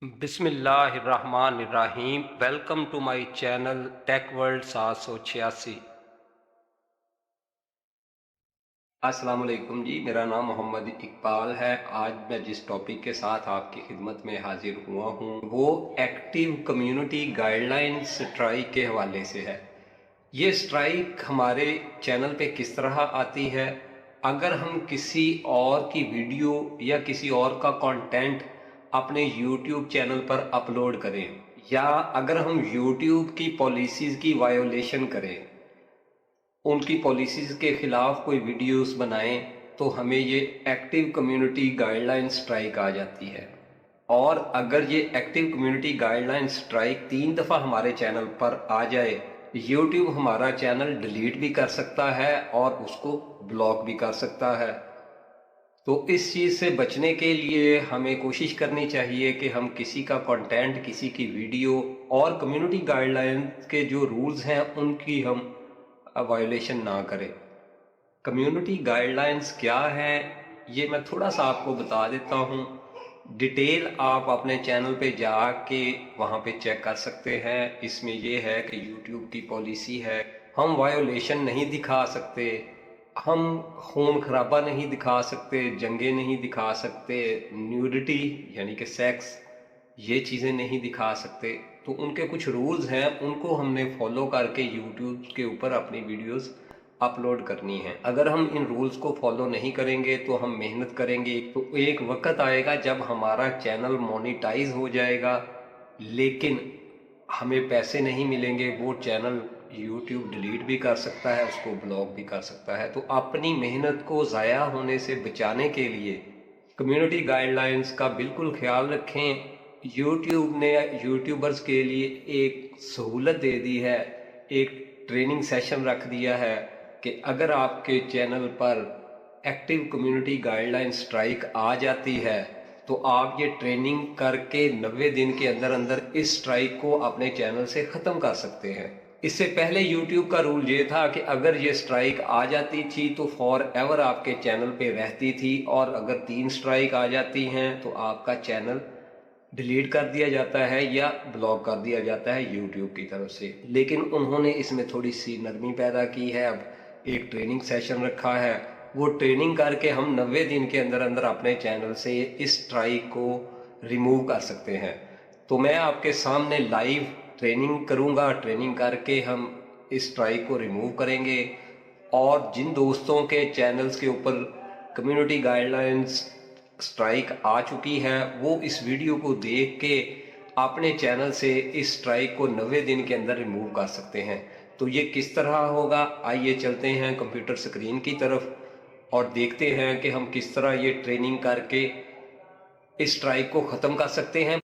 बिस्मिल्लाहिर्रहमानिर्रहीम। Welcome to my channel tech world 786। अस्सलाम वालेकुम जी, मेरा नाम मोहम्मद इकबाल है। आज मैं जिस टॉपिक के साथ आपकी खिदमत में हाजिर हुआ हूँ वो एक्टिव कम्युनिटी गाइडलाइन स्ट्राइक के हवाले से है। ये स्ट्राइक हमारे चैनल पे किस तरह आती है? अगर हम किसी और की वीडियो या किसी और का कंटेंट अपने यूट्यूब चैनल पर अपलोड करें, या अगर हम यूट्यूब की पॉलिसीज़ की वायोलेशन करें, उनकी पॉलिसीज़ के ख़िलाफ़ कोई वीडियोस बनाएं, तो हमें ये एक्टिव कम्युनिटी गाइडलाइन स्ट्राइक आ जाती है। और अगर ये एक्टिव कम्युनिटी गाइडलाइन स्ट्राइक 3 दफ़ा हमारे चैनल पर आ जाए, यूट्यूब हमारा चैनल डिलीट भी कर सकता है और उसको ब्लॉक भी कर सकता है। तो इस चीज़ से बचने के लिए हमें कोशिश करनी चाहिए कि हम किसी का कंटेंट, किसी की वीडियो और कम्युनिटी गाइडलाइन के जो रूल्स हैं उनकी हम वायोलेशन ना करें। कम्युनिटी गाइडलाइंस क्या है, ये मैं थोड़ा सा आपको बता देता हूँ। डिटेल आप अपने चैनल पे जाके वहाँ पे चेक कर सकते हैं। इसमें ये है कि यूट्यूब की पॉलिसी है, हम वायोलेशन नहीं दिखा सकते, हम खून खराबा नहीं दिखा सकते, जंगें नहीं दिखा सकते, न्यूडिटी यानी कि सेक्स, ये चीज़ें नहीं दिखा सकते। तो उनके कुछ रूल्स हैं, उनको हमने फॉलो करके यूट्यूब के ऊपर अपनी वीडियोस अपलोड करनी है। अगर हम इन रूल्स को फॉलो नहीं करेंगे तो हम मेहनत करेंगे तो एक वक्त आएगा जब हमारा चैनल मोनेटाइज हो जाएगा, लेकिन हमें पैसे नहीं मिलेंगे। वो चैनल यूट्यूब डिलीट भी कर सकता है, उसको ब्लॉक भी कर सकता है। तो अपनी मेहनत को ज़ाया होने से बचाने के लिए कम्युनिटी गाइडलाइंस का बिल्कुल ख्याल रखें। यूट्यूब ने यूट्यूबर्स के लिए एक सहूलत दे दी है, एक ट्रेनिंग सेशन रख दिया है कि अगर आपके चैनल पर एक्टिव कम्युनिटी गाइडलाइन स्ट्राइक आ जाती है तो आप ये ट्रेनिंग करके 90 दिन के अंदर अंदर इस स्ट्राइक को अपने चैनल से ख़त्म कर सकते हैं। इससे पहले YouTube का रूल ये था कि अगर ये स्ट्राइक आ जाती थी तो फॉर एवर आपके चैनल पे रहती थी, और अगर 3 स्ट्राइक आ जाती हैं तो आपका चैनल डिलीट कर दिया जाता है या ब्लॉक कर दिया जाता है यूट्यूब की तरफ से। लेकिन उन्होंने इसमें थोड़ी सी नरमी पैदा की है। अब एक ट्रेनिंग सेशन रखा है, वो ट्रेनिंग करके हम 90 दिन के अंदर अंदर अपने चैनल से इस स्ट्राइक को रिमूव कर सकते हैं। तो मैं आपके सामने लाइव ट्रेनिंग करूंगा, ट्रेनिंग करके हम इस स्ट्राइक को रिमूव करेंगे। और जिन दोस्तों के चैनल्स के ऊपर कम्युनिटी गाइडलाइंस स्ट्राइक आ चुकी है, वो इस वीडियो को देख के अपने चैनल से इस स्ट्राइक को 90 दिन के अंदर रिमूव कर सकते हैं। तो ये किस तरह होगा, आइए चलते हैं कंप्यूटर स्क्रीन की तरफ और देखते हैं कि हम किस तरह ये ट्रेनिंग करके इस स्ट्राइक को ख़त्म कर सकते हैं।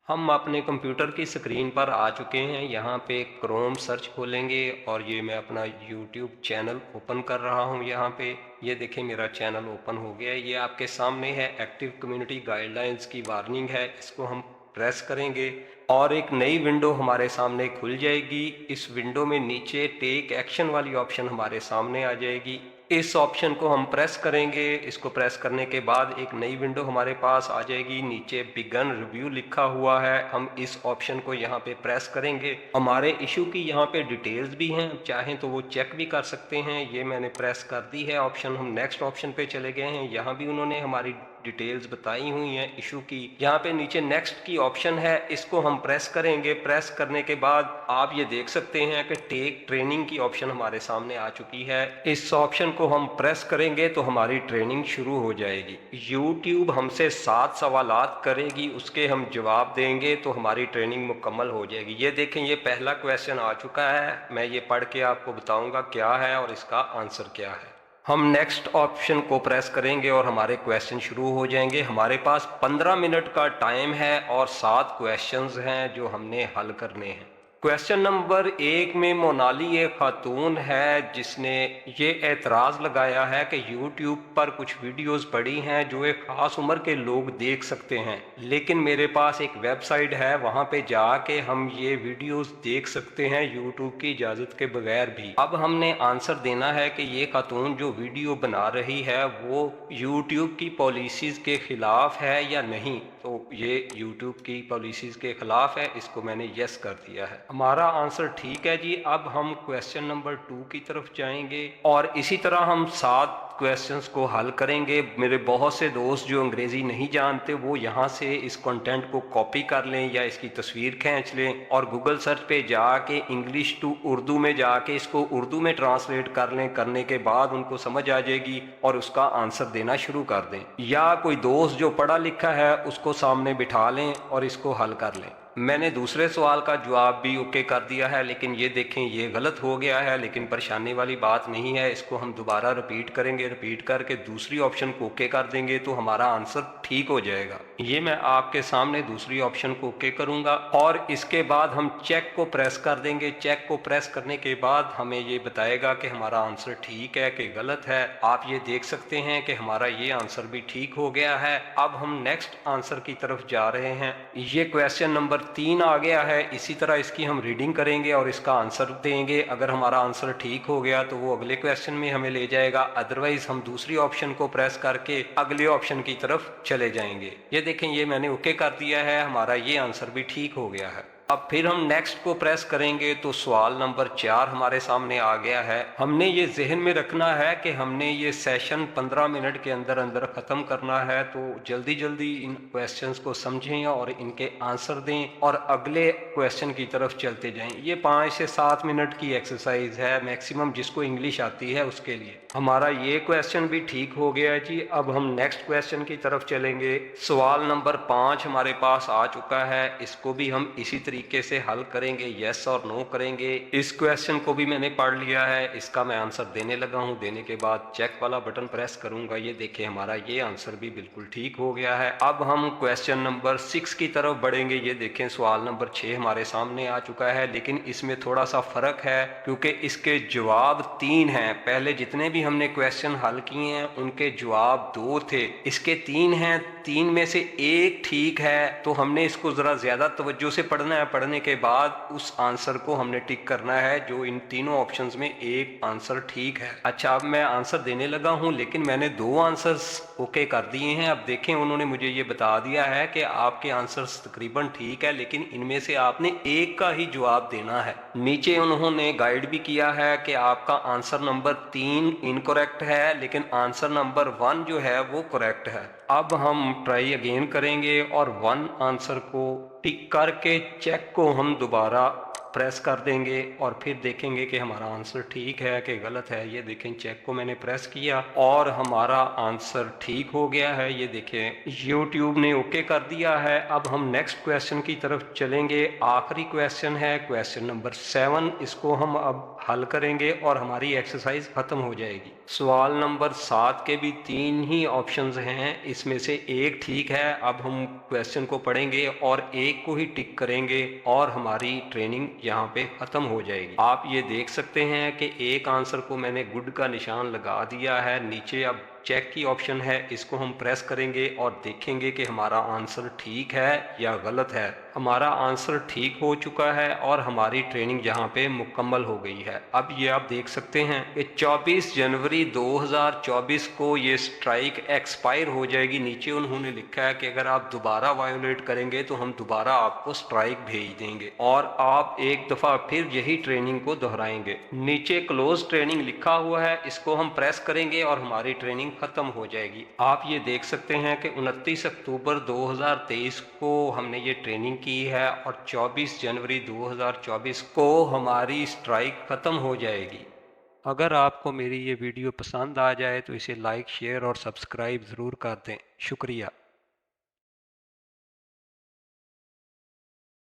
हम अपने कंप्यूटर की स्क्रीन पर आ चुके हैं। यहाँ पे क्रोम सर्च खोलेंगे और ये मैं अपना यूट्यूब चैनल ओपन कर रहा हूँ। यहाँ पे ये देखें, मेरा चैनल ओपन हो गया है। ये आपके सामने है, एक्टिव कम्युनिटी गाइडलाइंस की वार्निंग है। इसको हम प्रेस करेंगे और एक नई विंडो हमारे सामने खुल जाएगी। इस विंडो में नीचे टेक एक्शन वाली ऑप्शन हमारे सामने आ जाएगी। इस ऑप्शन को हम प्रेस करेंगे। इसको प्रेस करने के बाद एक नई विंडो हमारे पास आ जाएगी। नीचे बिगन रिव्यू लिखा हुआ है, हम इस ऑप्शन को यहाँ पे प्रेस करेंगे। हमारे इशू की यहाँ पे डिटेल्स भी हैं, चाहें तो वो चेक भी कर सकते हैं। ये मैंने प्रेस कर दी है ऑप्शन। हम नेक्स्ट ऑप्शन पे चले गए हैं, यहाँ भी उन्होंने हमारी डिटेल्स बताई हुई हैं इशू की। यहाँ पे नीचे नेक्स्ट की ऑप्शन है, इसको हम प्रेस करेंगे। प्रेस करने के बाद आप ये देख सकते हैं कि टेक ट्रेनिंग की ऑप्शन हमारे सामने आ चुकी है। इस ऑप्शन को हम प्रेस करेंगे तो हमारी ट्रेनिंग शुरू हो जाएगी। यूट्यूब हमसे 7 सवालात करेगी, उसके हम जवाब देंगे तो हमारी ट्रेनिंग मुकम्मल हो जाएगी। ये देखें, ये पहला क्वेश्चन आ चुका है। मैं ये पढ़ के आपको बताऊंगा क्या है और इसका आंसर क्या है। हम नेक्स्ट ऑप्शन को प्रेस करेंगे और हमारे क्वेश्चन शुरू हो जाएंगे। हमारे पास 15 मिनट का टाइम है और 7 क्वेश्चंस हैं जो हमने हल करने हैं। क्वेश्चन नंबर 1 में मोनाली एक खातून है जिसने ये एतराज़ लगाया है कि YouTube पर कुछ वीडियोस पड़ी हैं जो एक ख़ास उम्र के लोग देख सकते हैं, लेकिन मेरे पास एक वेबसाइट है, वहाँ पे जाके हम ये वीडियोस देख सकते हैं YouTube की इजाज़त के बगैर भी। अब हमने आंसर देना है कि ये खातून जो वीडियो बना रही है वो YouTube की पॉलिसीज़ के ख़िलाफ़ है या नहीं। तो ये YouTube की पॉलिसीज़ के ख़िलाफ़ है, इसको मैंने यस कर दिया है। हमारा आंसर ठीक है जी। अब हम क्वेश्चन नंबर 2 की तरफ जाएंगे और इसी तरह हम 7 क्वेश्चंस को हल करेंगे। मेरे बहुत से दोस्त जो अंग्रेज़ी नहीं जानते वो यहाँ से इस कंटेंट को कॉपी कर लें या इसकी तस्वीर खींच लें और गूगल सर्च पे जाके इंग्लिश टू उर्दू में जाके इसको उर्दू में ट्रांसलेट कर लें। करने के बाद उनको समझ आ जाएगी और उसका आंसर देना शुरू कर दें, या कोई दोस्त जो पढ़ा लिखा है उसको सामने बिठा लें और इसको हल कर लें। मैंने दूसरे सवाल का जवाब भी ओके कर दिया है, लेकिन ये देखें ये गलत हो गया है, लेकिन परेशानी वाली बात नहीं है। इसको हम दोबारा रिपीट करेंगे, रिपीट करके दूसरी ऑप्शन को ओके कर देंगे तो हमारा आंसर ठीक हो जाएगा। ये मैं आपके सामने दूसरी ऑप्शन को ओके करूंगा और इसके बाद हम चेक को प्रेस कर देंगे। चेक को प्रेस करने के बाद हमें ये बताएगा कि हमारा आंसर ठीक है कि गलत है। आप ये देख सकते हैं कि हमारा ये आंसर भी ठीक हो गया है। अब हम नेक्स्ट आंसर की तरफ जा रहे हैं। ये क्वेश्चन नंबर 3 आ गया है। इसी तरह इसकी हम रीडिंग करेंगे और इसका आंसर देंगे। अगर हमारा आंसर ठीक हो गया तो वो अगले क्वेश्चन में हमें ले जाएगा, अदरवाइज हम दूसरी ऑप्शन को प्रेस करके अगले ऑप्शन की तरफ चले जाएंगे। ये देखें ये मैंने ओके कर दिया है, हमारा ये आंसर भी ठीक हो गया है। अब फिर हम नेक्स्ट को प्रेस करेंगे तो सवाल नंबर 4 हमारे सामने आ गया है। हमने ये जहन में रखना है कि हमने ये सेशन 15 मिनट के अंदर अंदर ख़त्म करना है, तो जल्दी जल्दी इन क्वेश्चंस को समझें और इनके आंसर दें और अगले क्वेश्चन की तरफ चलते जाएं। ये 5 से 7 मिनट की एक्सरसाइज है मैक्सिमम, जिसको इंग्लिश आती है उसके लिए। हमारा ये क्वेश्चन भी ठीक हो गया है जी। अब हम नेक्स्ट क्वेश्चन की तरफ चलेंगे। सवाल नंबर 5 हमारे पास आ चुका है। इसको भी हम इसी तरीके से हल करेंगे, यस और नो करेंगे। इस क्वेश्चन को भी मैंने पढ़ लिया है, इसका मैं आंसर देने लगा हूं। देने के बाद चेक वाला बटन प्रेस करूंगा। ये देखिए हमारा ये आंसर भी बिल्कुल ठीक हो गया है। अब हम क्वेश्चन नंबर 6 की तरफ बढ़ेंगे। ये देखें सवाल नंबर 6 हमारे सामने आ चुका है, लेकिन इसमें थोड़ा सा फर्क है क्योंकि इसके जवाब 3 हैं। पहले जितने भी हमने क्वेश्चन हल किए हैं उनके जवाब 2 थे, इसके 3 हैं। 3 में से एक ठीक है, तो हमने इसको जरा ज्यादा तवज्जो से पढ़ना है। पढ़ने के बाद उस आंसर को हमने टिक करना है जो इन तीनों ऑप्शंस में एक आंसर ठीक है। अच्छा, अब मैं आंसर देने लगा हूं, लेकिन मैंने 2 आंसर्स ओके कर दिए हैं। अब देखें उन्होंने मुझे ये बता दिया है कि आपके आंसर्स तकरीबन ठीक है, लेकिन इनमें से आपने एक का ही जवाब देना है। नीचे उन्होंने गाइड भी किया है कि आपका आंसर नंबर 3 इनकरेक्ट है, लेकिन आंसर नंबर 1 जो है वो करेक्ट है। अब हम ट्राई अगेन करेंगे और 1 आंसर को टिक करके चेक को हम दोबारा प्रेस कर देंगे और फिर देखेंगे कि हमारा आंसर ठीक है कि गलत है। ये देखें चेक को मैंने प्रेस किया और हमारा आंसर ठीक हो गया है। ये देखें YouTube ने ओके कर दिया है। अब हम नेक्स्ट क्वेश्चन की तरफ चलेंगे। आखिरी क्वेश्चन है क्वेश्चन नंबर 7। इसको हम अब हल करेंगे और हमारी एक्सरसाइज खत्म हो जाएगी। सवाल नंबर 7 के भी 3 ही ऑप्शंस हैं, इसमें से एक ठीक है। अब हम क्वेश्चन को पढ़ेंगे और एक को ही टिक करेंगे और हमारी ट्रेनिंग यहाँ पे खत्म हो जाएगी। आप ये देख सकते हैं कि एक आंसर को मैंने गुड का निशान लगा दिया है। नीचे अब चेक की ऑप्शन है, इसको हम प्रेस करेंगे और देखेंगे कि हमारा आंसर ठीक है या गलत है। हमारा आंसर ठीक हो चुका है और हमारी ट्रेनिंग यहाँ पे मुकम्मल हो गई है। अब ये आप देख सकते हैं कि 24 जनवरी 2024 को ये स्ट्राइक एक्सपायर हो जाएगी। नीचे उन्होंने लिखा है कि अगर आप दोबारा वायोलेट करेंगे तो हम दोबारा आपको स्ट्राइक भेज देंगे और आप एक दफ़ा फिर यही ट्रेनिंग को दोहराएंगे। नीचे क्लोज ट्रेनिंग लिखा हुआ है, इसको हम प्रेस करेंगे और हमारी ट्रेनिंग खत्म हो जाएगी। आप ये देख सकते हैं कि 29 अक्टूबर 2023 को हमने ये ट्रेनिंग की है और 24 जनवरी 2024 को हमारी स्ट्राइक खत्म हो जाएगी। अगर आपको मेरी ये वीडियो पसंद आ जाए तो इसे लाइक, शेयर और सब्सक्राइब ज़रूर कर दें। शुक्रिया।